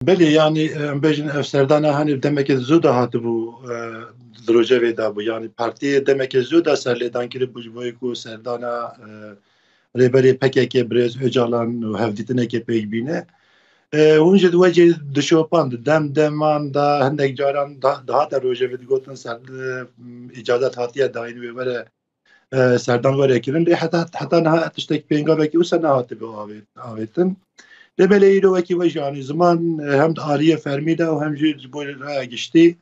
بله یعنی بجن افسردانا هنی دمک زودا هات بو دروجه ویدا بو یعنی پارتی دمک زودا سرلیدان کری بوجبوی کو سردانا ریبری پکه برز اجالان و هفدیتنه که پیک بینه اونجا دوجه دشوپاند دمان دا هندک جاران daha da روجه وید گوتن سر اجازت هاتیه داین و بره سردان وره کرن حتی نه تشتک پینگا بکی او سر نه هاتی به آویتن لبله ایرو وکی وجانی زمان هم آریه فرمیده و هم جور بوی رای گشتی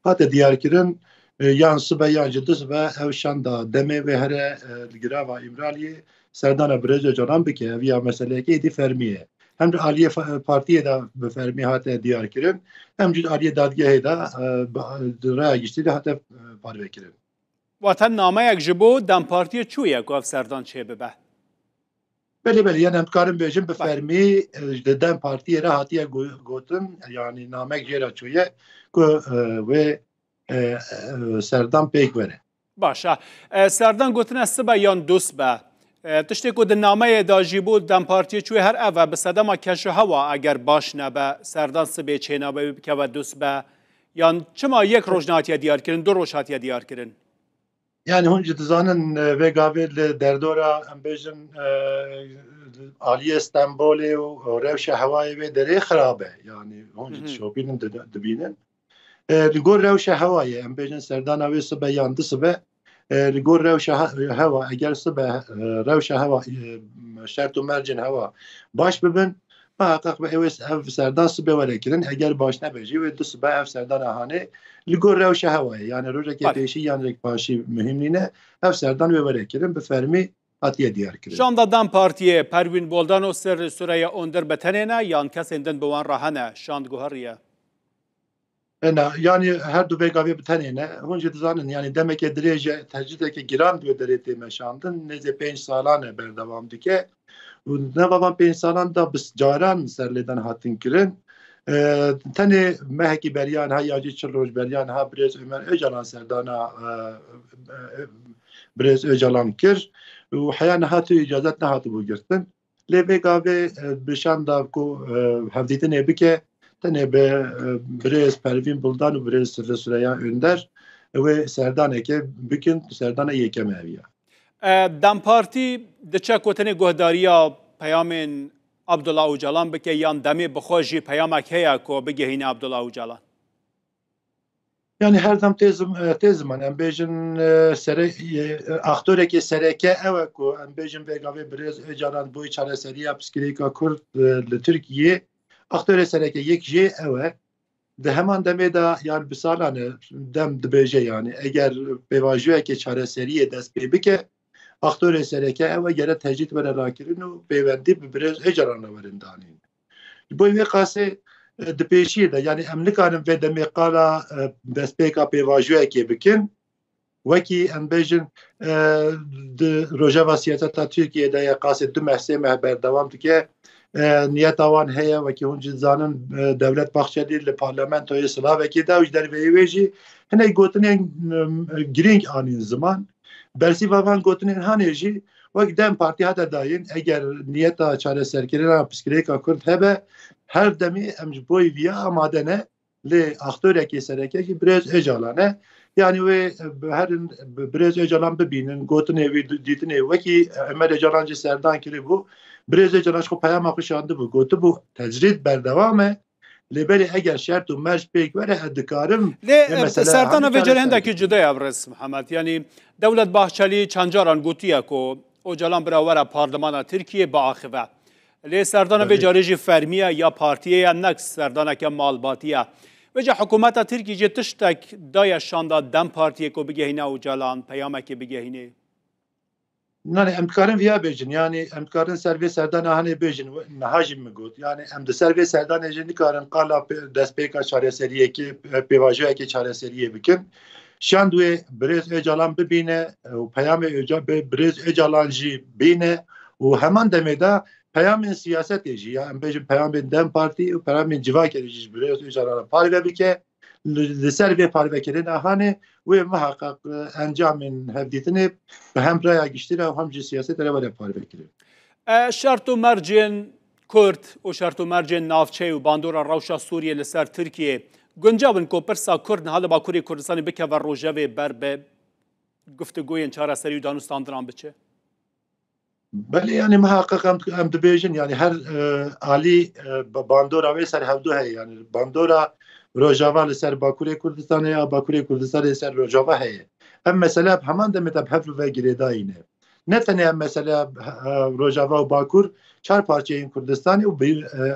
حتی دیار کرن یان سبه یان جدس و اوشان دا دمه و هر گرا و امرالی سردان برز جانان بکه ویا مسئله که دی فرمیه هم جو آریه پارتیه دا به فرمی حتی دیار کرن هم جور آریه دادگاه دا رای گشتی دا حتی پاروه کرن وطن نامه یک جبو دم پارتی چویه که سردان چه ببه بله یعنی همکارم بیشتر به فرمی دم پارتی را هاتیه گوتن یعنی نامه جرا چویه که و سردان پیک بره باشه سردان گوتن است با یان دوست با تشتی که نامه داجی بود دم پارتی چوی هر اوه به صدام کش هوا اگر باش نبه سردان سبه چه نبه که و دوست با یان چما یک روزناتی دیار کردن دو روزناتی دیار کردن yani hon cüzdanın ve gavil derdora ambejin Ali İstanbul'e o revşe havayı ve dere xarabe yani hon şopinin dibinin ligor revşe havayı ambejin serdana ve sıbe yandı sıbe ligor revşe hava eğer sıbe revşe hava şart و mercin hava baş bibin محقق به اوس اف سردان سبه ولکن اگر باش نبجی و دو سبه اف سردان اهانه لگور روش هوایی یعنی روزه که پیشی یعنی یک باشی مهم نینه اف سردان و ولکن به فرمی اتیه دیار کرد. شاندا دم پارتیه پروین بولدان و سر سوره اندر بتنه یان کس اندن بوان راهنه شاند گوهریه. نه یعنی هر دو بیگاوی بتنه هنچه دزانن یعنی دمک درجه تجدید که گران دو درجه مشاندن نزد 5 سالانه بردوام دیگه و نه وام 5 سالان دا بس جاران سرلیدن هاتین کرن تنه مهکی بریان ها یاجی چل روز بریان ها برز عمر اجالان سردانا برز اجالان کر و حیان هاتو اجازت نه هاتو بگرتن لی بیگاوی بشان دا کو هفدیتنه بکه تنه به برز پروین بولدان و برز سریا önder و سردانه که بکن سردانه یکم هویه دم پارتی دچه کوتنه گهداریا پیام عبدالله اوجالان بکه یان دمی بخوشی پیام اکهیا کو بگه هین عبدالله اوجالان yani her zaman tezim ام بیشن سر اختوره که سرکه اوه کو ام بیشن بگاوی برز اجاران بوی چاره سریع پسکریکا کرد لترکیه اختوره سرکه یک جه اوه ده hemen demede yani bir salane dem dibêje yani eğer pêvajoyekê çareseriyê dest pê bike aktörê sereke ew gere tecdît were rakirin û pêwendî bi birêz ecaran werin danîn. Bo wê qasê di pêşiyê de yani em nikarin vê demê qala destpêka pêvajoyekê bikin wekî em bêjin di rojeva siyaseta Tirkiyeyê de ya qasê du mehsê meh berdewam dike niyeta wan heye wekî hûn jî zanin Devlet Bahçeli li parlamentoyê Slavekê de ji derveyê wê jî hinek gotinên girîng anîn ziman bersîva van gotinên hanê jî wek dem partî hate dayîn eger niyeta çareserkirina piskirêka Kurd hebe her demê em ji bo vîya amade ne lê aktûrekê serekekî Birêz Öcalan e yani wê herin Birêz Öcalan bibînin gotinê wî dîtinê wekî Ömer Öcalan jî serdan kiribû Birêz Öcalan xwe peyama xwe şandibû gotibû tecrîd berdewam e lêberê eger şert û merj pêk were dikarim serdana vê cerê hindekî cuda ye Birêz Mihemed yanî Devlet Bahçeli çend caran gotiye ku Öcalan birawera parlemana Tirkiye biaxive lê serdana vê carê jî fermiye ya partiye ya nek serdaneke malbatiye Vece hükümeta Tirkiye tiştek daya şanda dem partiye ku bigehîne Öcalan peyamekê bigehîne Yani emkarın viya bejin yani emkarın servê serdana hanê bejin nehajî min got yani em di servê serdanê jî nikarin qala destpêka çareseriyekê pêvajoyekê çareseriyê bikin şand wê Birêz Öcalan bibîne û peyamê Birêz Öcalan jî bîne û heman demê de peyamên siyasetê jî ya em bêjin peyamên Dem Partî û peyamên civakê jî Birêz Öcalan parve bike li ser vê parvekirina hanê wê muhaqqaq encamên hevdîtinê bi hem raya giştî re hem jî siyasetê re were parvekirin. Şert û mercên کرد و شرط و مرج نافچه و باندورا روشا سوریه لسر ترکیه گنجابن کو پرسا کرد حالا باکوری کردستانی بکه و روژه بر به گفتگوی چهار سری و دانستاندران بچه بله يعني محقق ام دبيجن يعني هر عالي باندورا و سر هفدو هي يعني باندورا روجاوا لسر باكوري كردستان يا باكوري كردستان لسر روجاوا هي هم مثلا همان دم تبحث و گریداینه نه تنها مثلا روجاوا و باکور چهار پارچه این کردستانی و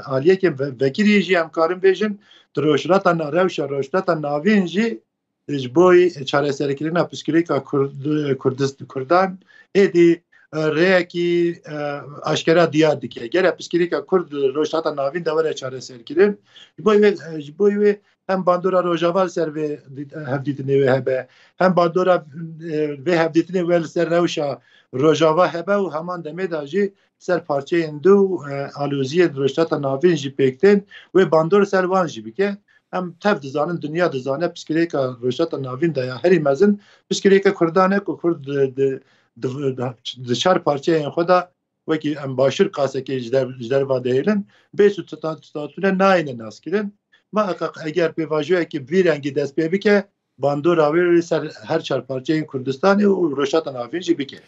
عالیه که وکیلی جی همکارم بیجن دروشراتا روش روشراتا ناوین جی جبوی چهار سرکلینا پسکریکا کردان ایدی رأيكي أشكرا ديار دكيا جرا بسكريكا كرد روشاتا ناوين دورة چاره سر كرين جبوي هم باندورا روجاوال سر و هفديتني و هبه هم باندورا و هفديتني و سر روشا روجاوا هبه و همان دمه داجي سر پارچه اندو آلوزی روشاتا ناوین جی پکتن و باندور سر وان جی بکه هم تف دزانن دنیا دزانه بسكريكا روشاتا ناوين دا یا هری مزن بسكريكا کردانه کو کرد دچار پارچه این خدا وکی ام باشر قاسه که جدر و دیلن بیشتر تاتونه ناینه ناسکیلن ما اگر به واژه که بیرنگی دست به بکه باندور آوری سر هر چهار پارچه این کردستان و روشات نافینجی بکه